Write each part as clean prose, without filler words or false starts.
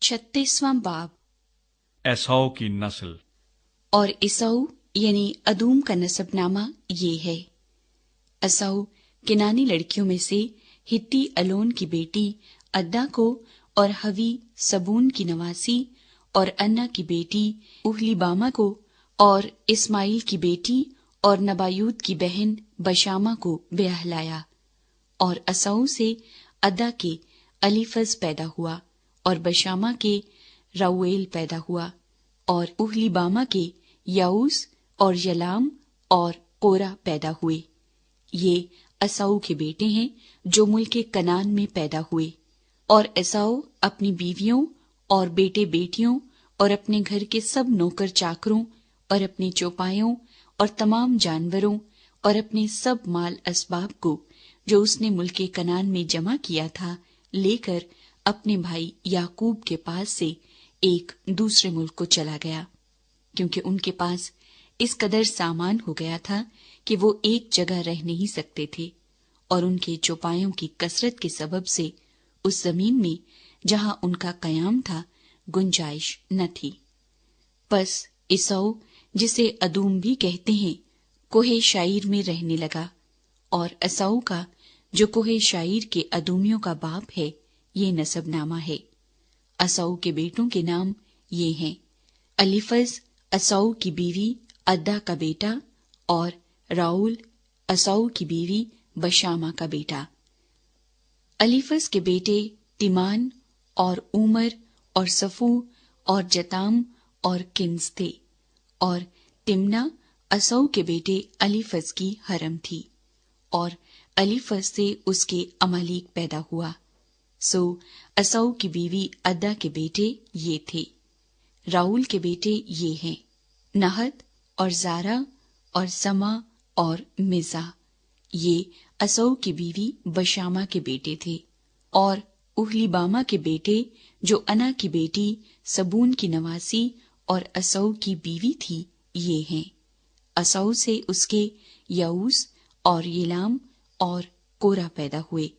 36वां बाब। एसाव की नस्ल। और एसाऊ यानी अदूम का नसबनामा ये है। एसाऊ किनानी लड़कियों में से हित्ती अलोन की बेटी अद्दा को और हवी सबून की नवासी और अन्ना की बेटी उहलीबामा को और इस्माइल की बेटी और नबायूत की बहन बशामा को ब्याह लाया। और एसाऊ से अद्दा के अलीफज पैदा हुआ और बशामा के राउएल पैदा हुआ और उहलीबामा के याऊस और यलाम और कोरा पैदा हुए। ये एसाऊ के बेटे हैं जो मुल्के कनान में पैदा हुए। और एसाऊ अपनी बीवियों और बेटे बेटियों और अपने घर के सब नौकर चाकरों और अपने चौपायों और तमाम जानवरों और अपने सब माल असबाब को जो उसने मुल्के कनान में जमा किया था लेकर अपने भाई याकूब के पास से एक दूसरे मुल्क को चला गया, क्योंकि उनके पास इस कदर सामान हो गया था कि वो एक जगह रह नहीं सकते थे। और उनके चौपायों की कसरत के सबब से उस जमीन में जहां उनका कयाम था गुंजाइश न थी। बस एसाऊ, जिसे अदूम भी कहते हैं, कोहे शाइर में रहने लगा। और एसाऊ का, जो कोहे शाइर के अदूमियों का बाप है, ये नसबनामा है। एसाऊ के बेटों के नाम ये हैं: अलीफज एसाऊ की बीवी अद्दा का बेटा, और राउल एसाऊ की बीवी बशामा का बेटा। अलीफज के बेटे तिमान और उमर और सफू और जताम और किन्स थे। और तिमना एसाऊ के बेटे अलीफज की हरम थी। और अलीफज से उसके अमालीक पैदा हुआ। सो एसाऊ की बीवी अद्दा के बेटे ये थे। राउल के बेटे ये हैं: नहत और जारा और समा और मिजा। ये एसाऊ की बीवी बशामा के बेटे थे। और उहलीबामा के बेटे, जो अना की बेटी सबून की नवासी और एसाऊ की बीवी थी, ये हैं। एसाऊ से उसके याऊस और यलाम और कोरा पैदा हुए।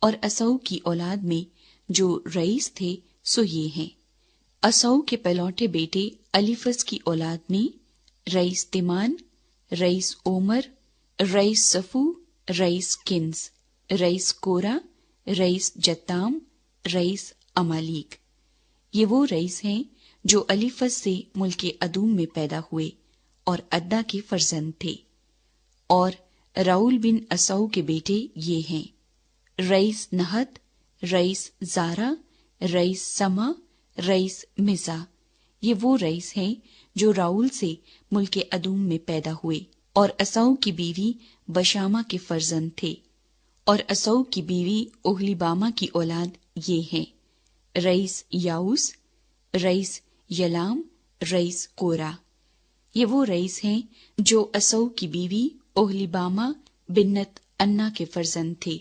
और एसाऊ की औलाद में जो रईस थे सो ये हैं: एसाऊ के पहलौठे बेटे अलीफज की औलाद में rice तिमान, rice Omar, rice सफू, rice Keynes, rice कोरा, रईस जत्ताम, रईस अमालीक। ये वो रईस हैं जो अलीफज से मुल्के अदूम में पैदा हुए और अद्दा के फर्जंद थे। और राउल बिन एसाऊ के बेटे ये हैं: रईस नहत, रईस जारा, रईस समा, रईस मिजा। ये वो रईस हैं जो राउल से मुल्के अदूम में पैदा हुए और एसाऊ की बीवी बशामा के फर्जंद थे। और एसाऊ की बीवी ओहलीबामा की औलाद ये हैं: रईस याऊस, रईस यलाम, रईस कोरा। ये वो रईस हैं जो एसाऊ की बीवी ओहलीबामा बिन्नत अन्ना के फर्जंद थे।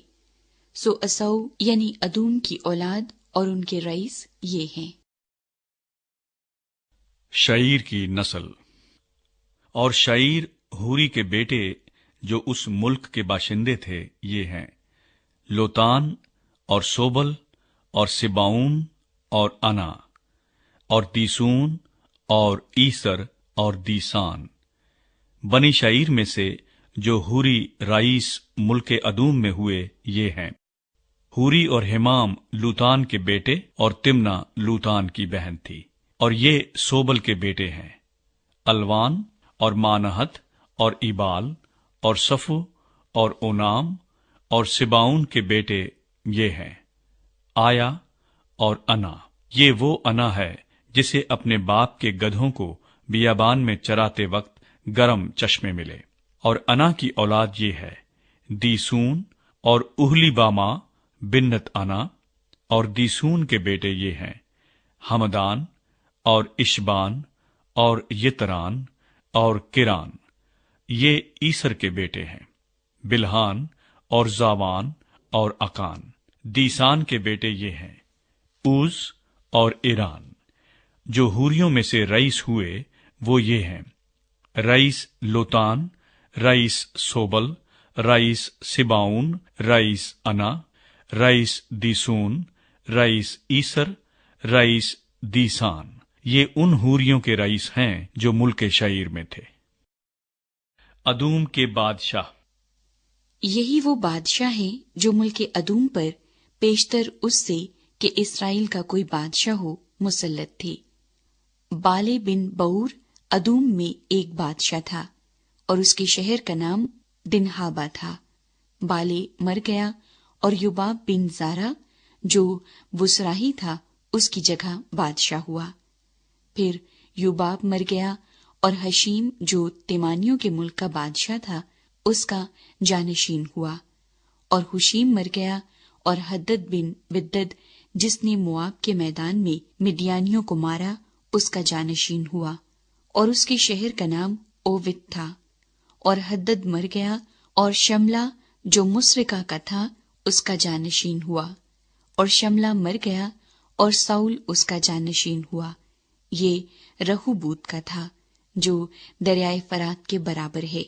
सो एसाऊ यानी अदूम की औलाद और उनके रईस ये हैं। शाइर की नस्ल। और शाइर हूरी के बेटे जो उस मुल्क के बाशिंदे थे ये हैं: लोतान और सोबल और सिबाऊन और अना और दीसून और ईसर और दीसान। बनी शाइर में से जो हूरी राईस मुल्के अदूम में हुए ये हैं: हूरी और हिमाम लूतान के बेटे और तिमना लूतान की बहन थी। और ये सोबल के बेटे हैं: अलवान और मानहत और इबाल और सफू और ओनाम। और सिबाउन के बेटे ये हैं: आया और अना। ये वो अना है जिसे अपने बाप के गधों को बियाबान में चराते वक्त गरम चश्मे मिले। और अना की औलाद ये है: दीसून और उहलीबामा बिन्नत अना। और दीसून के बेटे ये हैं: हमदान और इशबान और यितरान और किरान। ये ईसर के बेटे हैं: बिल्हान और जावान और अकान। दीसान के बेटे ये हैं: ऊज और ईरान। जो हूरियों में से रईस हुए वो ये हैं: rice Lotan, rice सोबल, rice सिबाउन, rice अना, रईस दीसून, रईस ईसर, रईस दीसान। ये उन हूरियों के रईस हैं जो मुल्क शईर में थे। अदूम के बादशाह। यही वो बादशाह है जो मुल्क अदूम पर पेशतर उससे कि इसराइल का कोई बादशाह हो मुसल्लत थे। बाले बिन बऊर अदूम में एक बादशाह था और उसके शहर का नाम दिनहाबा था। बाले मर गया और युबाब बिन जारा जो बुसराही था उसकी जगह बादशाह हुआ। फिर युबाब मर गया और हशीम जो तेमानियों के मुल्क का बादशाह था उसका जानशीन हुआ। और हुशीम मर गया और हद्दद बिन बिद्दद जिसने मुआब के मैदान में मिडियानियों को मारा उसका जानशीन हुआ और उसके शहर का नाम ओविद था। और हद्दद मर गया और शमला जो मुस्रिका का था उसका जानशीन हुआ। और शमला मर गया और साउल उसका जानशीन हुआ। ये रहूबूत का था जो दरियाए फरात के बराबर है।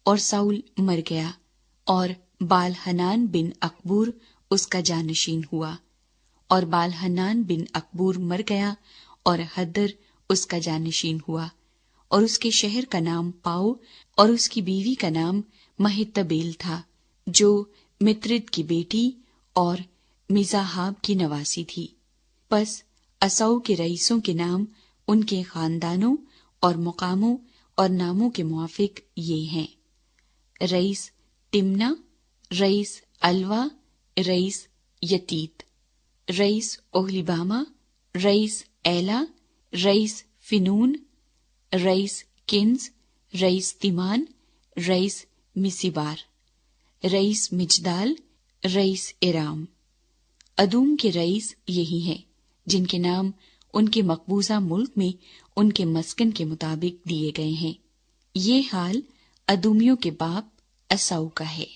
और साउल मर गया और बाल हनान बिन अकबूर उसका जानशीन हुआ। और बाल हनान बिन अकबूर मर गया और हद्दर उसका जानशीन हुआ। और उसके शहर का नाम पाओ और उसकी बीवी का नाम महितबेल था जो मित्रिद की बेटी और मिजाहाब की नवासी थी। बस असौ के रईसों के नाम उनके खानदानों और मुकामों और नामों के मुआफिक ये हैं: रईस तिमना, रईस अलवा, रईस यतीत, रईस ओहलिबामा, रईस एला, rice फिनून, rice Keynes, rice तिमान, rice मिसिबार, rice मिजदाल, rice इराम। अदूम के रईस यही हैं जिनके नाम उनके मकबूजा मुल्क में उनके मस्कन के मुताबिक दिए गए हैं। ये हाल अदूमियों के बाप असौ का है।